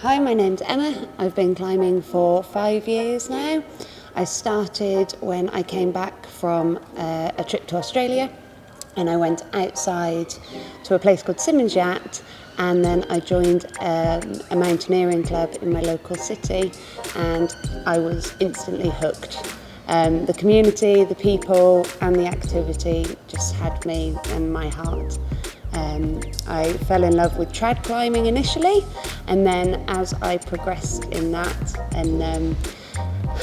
Hi, my name's Emma. I've been climbing for 5 years now. I started when I came back from a trip to Australia, and I went outside to a place called Simonjat, and then I joined a mountaineering club in my local city, and I was instantly hooked. The community, the people and the activity just had me in my heart. I fell in love with trad climbing initially, and then as I progressed in that and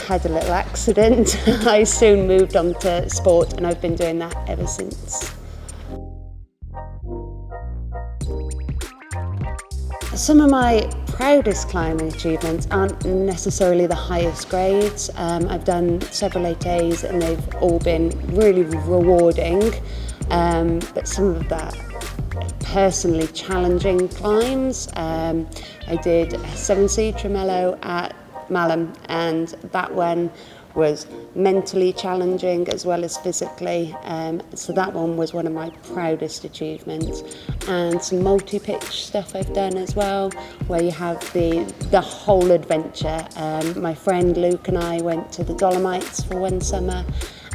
had a little accident, I soon moved on to sport, and I've been doing that ever since. Some of my proudest climbing achievements aren't necessarily the highest grades. I've done several 8As and they've all been really rewarding, but some of that personally challenging climbs. I did a 7C Tremello at Malham, and that one was mentally challenging as well as physically, so that one was one of my proudest achievements. And some multi-pitch stuff I've done as well, where you have the whole adventure. My friend Luke and I went to the Dolomites for one summer,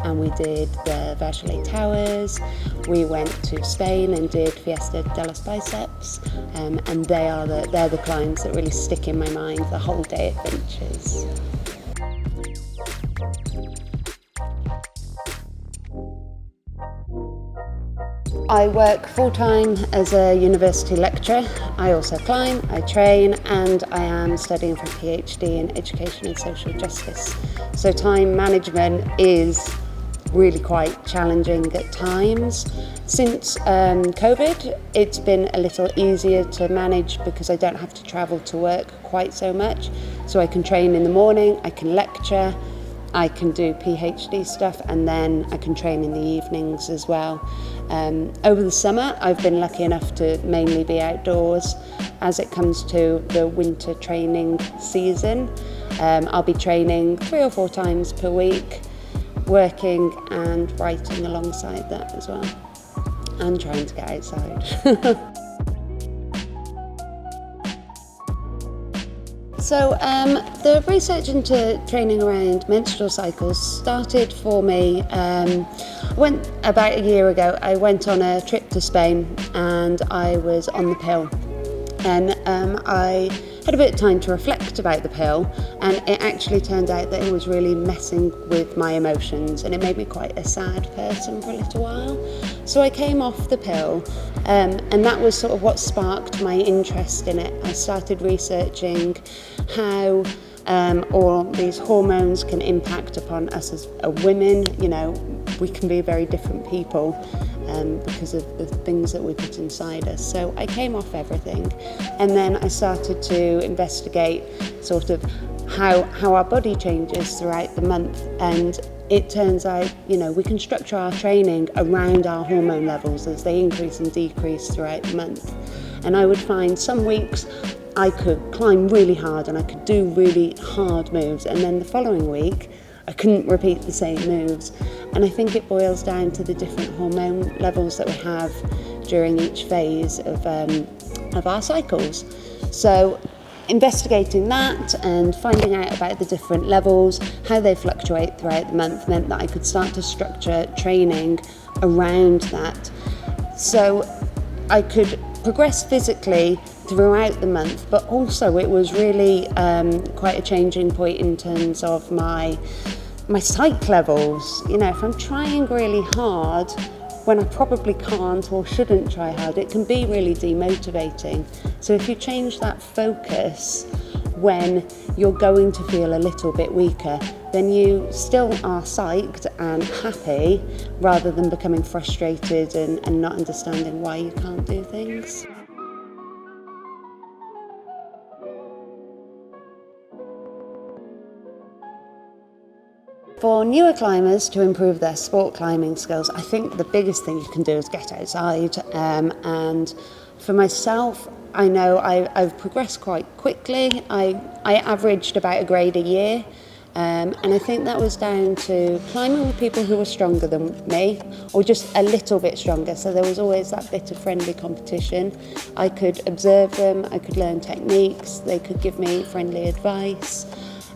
and we did the Vergelés Towers. We went to Spain and did Fiesta de los Biceps, and they're the climbs that really stick in my mind, the whole day adventures. I work full-time as a university lecturer. I also climb, I train, and I am studying for a PhD in education and social justice. So time management is really quite challenging at times. Since COVID, it's been a little easier to manage because I don't have to travel to work quite so much. So I can train in the morning, I can lecture, I can do PhD stuff, and then I can train in the evenings as well. Over the summer, I've been lucky enough to mainly be outdoors. As it comes to the winter training season, I'll be training 3 or 4 times per week, working and writing alongside that as well, and trying to get outside. So the research into training around menstrual cycles started for me about a year ago. I went on a trip to Spain and I was on the pill, and I had a bit of time to reflect about the pill, and it actually turned out that it was really messing with my emotions, and it made me quite a sad person for a little while. So I came off the pill, and that was sort of what sparked my interest in it. I started researching how all these hormones can impact upon us as women. You know, we can be very different people because of the things that we put inside us. So I came off everything, and then I started to investigate sort of how our body changes throughout the month, and it turns out, you know, we can structure our training around our hormone levels as they increase and decrease throughout the month. And I would find some weeks I could climb really hard and I could do really hard moves, and then the following week I couldn't repeat the same moves. And I think it boils down to the different hormone levels that we have during each phase of our cycles. So investigating that and finding out about the different levels, how they fluctuate throughout the month, meant that I could start to structure training around that. So I could progress physically throughout the month, but also it was really quite a changing point in terms of my psych levels. You know, if I'm trying really hard when I probably can't or shouldn't try hard, it can be really demotivating. So if you change that focus when you're going to feel a little bit weaker, then you still are psyched and happy, rather than becoming frustrated and not understanding why you can't do things. For newer climbers to improve their sport climbing skills, I think the biggest thing you can do is get outside. And for myself, I know I've progressed quite quickly. I averaged about a grade a year And I think that was down to climbing with people who were stronger than me, or just a little bit stronger. So there was always that bit of friendly competition. I could observe them, I could learn techniques, they could give me friendly advice.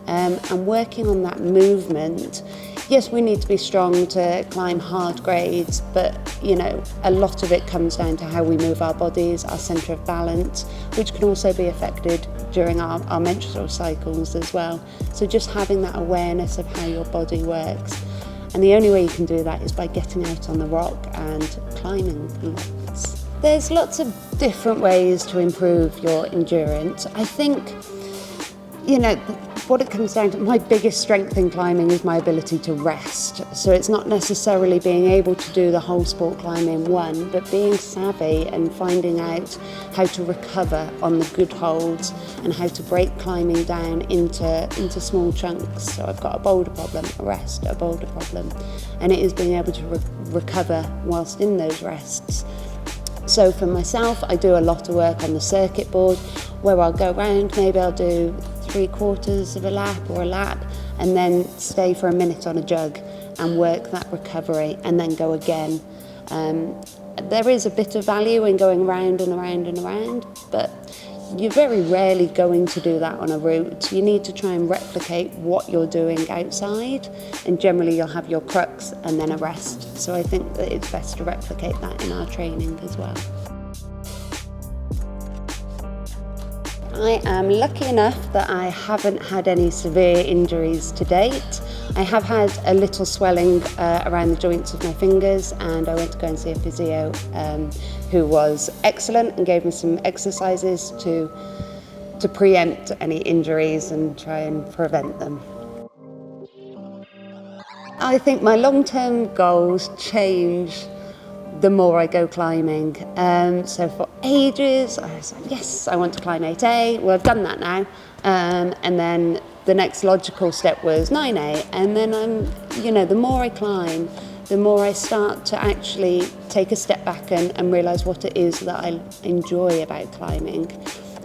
And working on that movement, yes, we need to be strong to climb hard grades, but you know, a lot of it comes down to how we move our bodies, our centre of balance, which can also be affected during our menstrual cycles as well. So just having that awareness of how your body works. And the only way you can do that is by getting out on the rock and climbing lots. There's lots of different ways to improve your endurance. I think, you know, what it comes down to, my biggest strength in climbing is my ability to rest. So it's not necessarily being able to do the whole sport climb in one, but being savvy and finding out how to recover on the good holds and how to break climbing down into small chunks. So I've got a boulder problem, a rest, a boulder problem. And it is being able to recover whilst in those rests. So for myself, I do a lot of work on the circuit board where I'll go around, maybe I'll do 3/4 of a lap or a lap and then stay for a minute on a jug and work that recovery and then go again. There is a bit of value in going round and around and around, but you're very rarely going to do that on a route. You need to try and replicate what you're doing outside, and generally you'll have your crux and then a rest. So I think that it's best to replicate that in our training as well. I am lucky enough that I haven't had any severe injuries to date. I have had a little swelling around the joints of my fingers, and I went to go and see a physio who was excellent and gave me some exercises to preempt any injuries and try and prevent them. I think my long-term goals change the more I go climbing. So for ages, I was like, yes, I want to climb 8A. Well, I've done that now. And then the next logical step was 9A. And then the more I climb, the more I start to actually take a step back and realise what it is that I enjoy about climbing.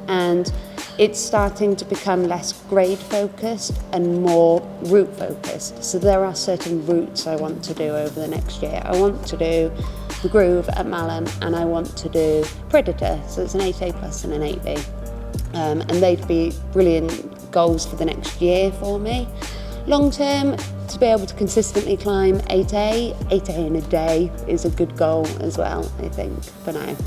And it's starting to become less grade focused and more route focused. So there are certain routes I want to do over the next year. I want to do the Groove at Malham, and I want to do Predator, so it's an 8A plus and an 8B. And they'd be brilliant goals for the next year for me. Long term, to be able to consistently climb 8A in a day is a good goal as well, I think, for now.